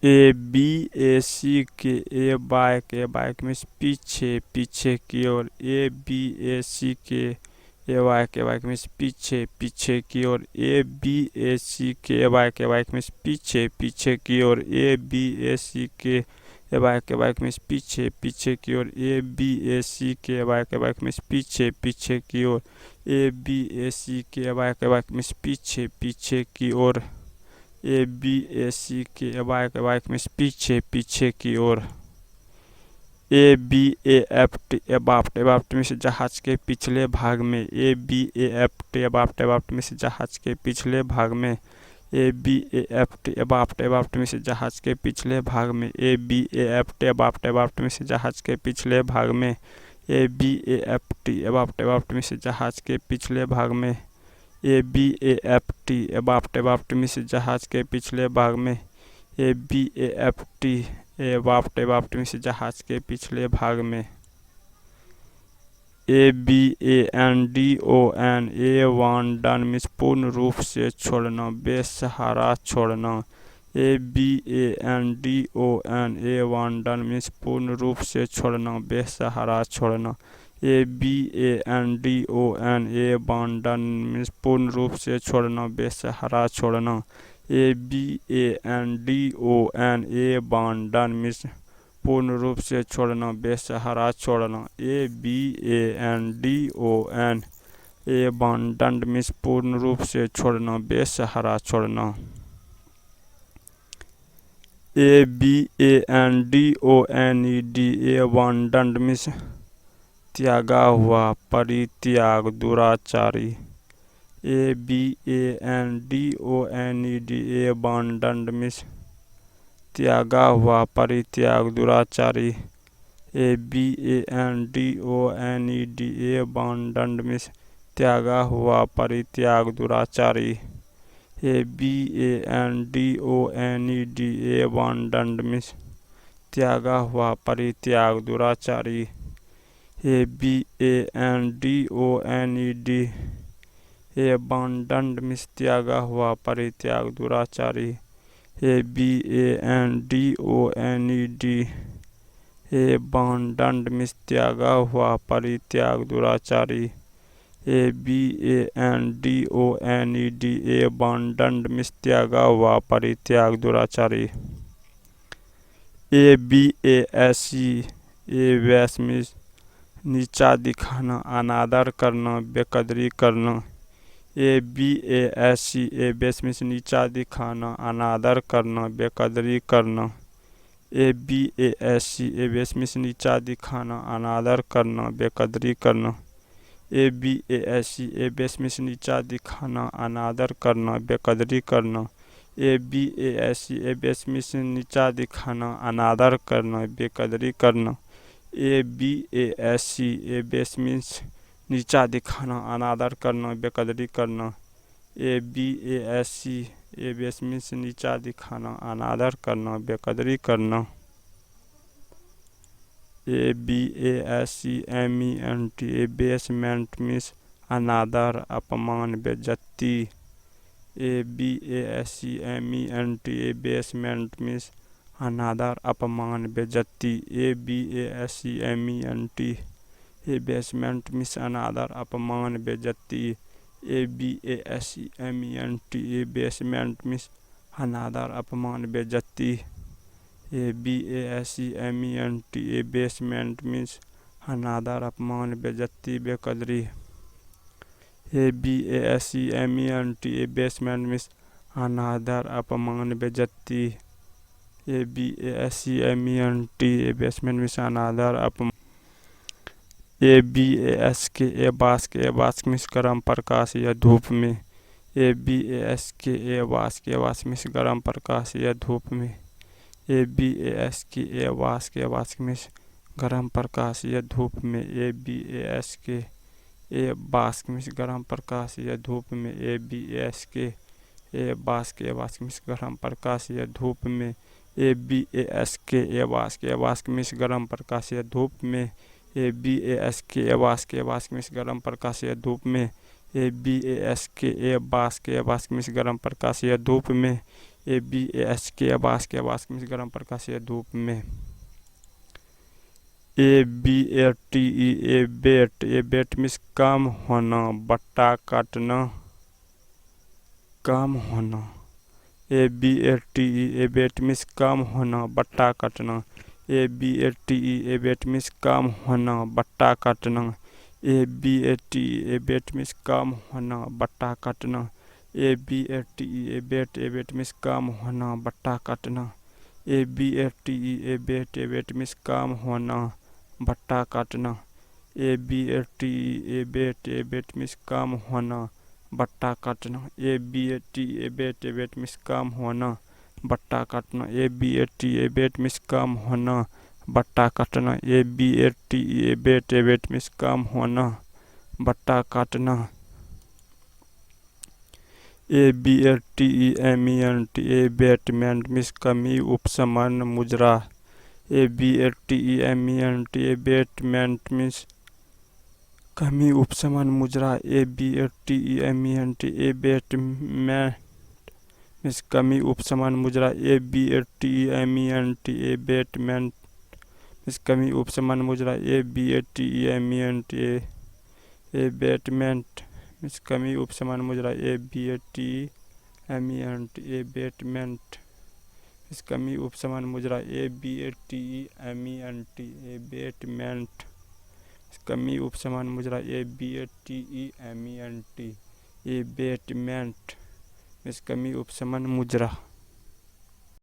ए B ए सी के ए bike means पीछे पीछे की ओर। ए बी ए सी के ए बाइक मीन्स पीछे पीछे की ओर। ए बी ए सी के ए बाइक मीन्स पीछे पीछे की ओर। ए बी ए सी के ए बाइक मीन्स पीछे पीछे की ओर। ए बी ए सी के ए बाइक मीन्स पीछे पीछे की ओर। ए बी ए सी के ए बाइक मीन्स पीछे पीछे की ओर। ए बी ए सी के ए बाइक मीन्स पीछे पीछे की ओर। A B A F T abaft means जहाज के पिछले भाग में। A B A F T abaft means जहाज के पिछले भाग में। A B A F T abaft means जहाज के पिछले भाग में। A B A F T abaft means जहाज के पिछले भाग में। A B A F T abaft means जहाज के पिछले भाग में। A B A F T abaft means जहाज के पिछले भाग में। A B A F T abaft means जहाज के पिछले भाग में। A B A N D O N A one done means पूर्ण रूप से छोड़ना, बेसहारा छोड़ना। A B A N D O N A one done means पूर्ण रूप से छोड़ना, बेसहारा छोड़ना। A B A N D O N A one done means पूर्ण रूप से छोड़ना, बेसहारा छोड़ना। A B A N D O N A one done means पूर्ण रूप से छोड़ना, बेसहारा छोड़ना। A B A N D O N A one done means पूर्ण रूप से छोड़ना, बेसहारा छोड़ना। A B A N D O N E D A one done means त्यागा हुआ, परित्याग, दुराचारी। A B A N D O N E D A one done means त्यागा हुआ, परित्याग, दुराचारी। A B A N D O N E D A one done means त्यागा हुआ, परित्याग, दुराचारी। A B A N D O N E D A one done means त्यागा हुआ, परित्याग, दुराचारी। A B A N D O N E D A one done means त्यागा हुआ, परित्याग, दुराचारी। A B A N D O N E D A one done means त्यागा हुआ, परित्याग, दुराचारी। A B A N D O N E D A one done means त्यागा हुआ, परित्याग, दुराचारी। A B A S C ए वैस means नीचा दिखाना, अनादर करना, बेकदरी करना। A B A S C abase means नीचा दिखाना, अनादर करना, बेकदरी करना। A B A S C abase means नीचा दिखाना, अनादर करना, बेकदरी करना। A B A S C abase means नीचा दिखाना, अनादर करना, बेकदरी करना। A B A S C abase means नीचा दिखाना, अनादर करना, बेकदरी करना। A B A S C abase means नीचा दिखाना, अनादर करना, बेकदरी करना। A B A S C abase means नीचा दिखाना, अनादर करना, बेकदरी करना। A B A S C M E N T abasement means अनादर, अपमान, बेइज्जती। A B A S C M E N T abasement means अनादर, अपमान, बेइज्जती। A B A S C M E N T abasement means अनादर, अपमान, बेइज्जती। A B A S C M E N T abasement means अनादर, अपमान, बेइज्जती। A B A S C M E N T abasement means अनादर, अपमान, बेइज्जती, बेकदरी। A B A S C M E N T abasement means अनादर, अपमान, बेइज्जती। A B A S C M E N T abasement means अनादर, अपमान। A B A S के ए बास्क मीन्स गर्म प्रकाश या धूप में। ए बी ए एस के ए बास्क मीन्स गर्म प्रकाश या धूप में। ए बी ए एस के ए बास्क मीन्स गर्म प्रकाश या धूप में। ए बी ए एस के ए बास्क मीन्स गर्म प्रकाश या धूप में। ए बी ए एस के ए बास्क मीन्स गर्म प्रकाश या धूप में। ए बी ए एस के ए बास्क मीन्स गर्म प्रकाश या धूप में। ए बी ए एस के ए बास्क मीन्स गर्म प्रकाश या धूप में। ए बी ए एस के ए बास्क मीन्स गर्म प्रकाश या धूप में। ABASK आबास मीन्स गर्म प्रकाश या धूप में। ABATE एबेट मीन्स काम होना, बट्टा काटना, काम होना। ABATE एबेट मीन्स काम होना, बट्टा काटना। ABATE एबेट मीन्स काम होना, बट्टा काटना। ABATE एबेट मीन्स काम होना, बट्टा काटना। ABATE एबेट मीन्स काम होना, बट्टा काटना। ABATE एबेट मीन्स काम होना, बट्टा काटना। ABATE एबेट मीन्स काम होना, बट्टा काटना। ABATE एबेट मीन्स काम होना, बट्टा काटना। ABATE एबेट मीन्स काम होना, बट्टा काटना। ABATE एबेट मीन्स काम होना, बट्टा काटना। ABATEMENT एबेटमेंट मीन्स कमी, उपशमन, मुजरा। ABATEMENट एबेटमेंट मीन्स कमी, उपशमन, मुजरा। ABATEMENट एबेटमेंट मीन्स कमी, उपशमन, मुजरा। ABATEMENट एबेटमेंट मीन्स कमी, उपशमन, मुजरा। ABATEMENट एबेटमेंट मीन्स कमी, उपशमन, मुजरा। ABATEMENट एबेटमेंट मीन्स कमी, उपशमन, मुजरा। ABATEMENट एबेटमेंट कमी, उपशमन, मुजरा। ABATEMENट एबेटमेंट मीन्स कमी, उपशमन, मुजरा।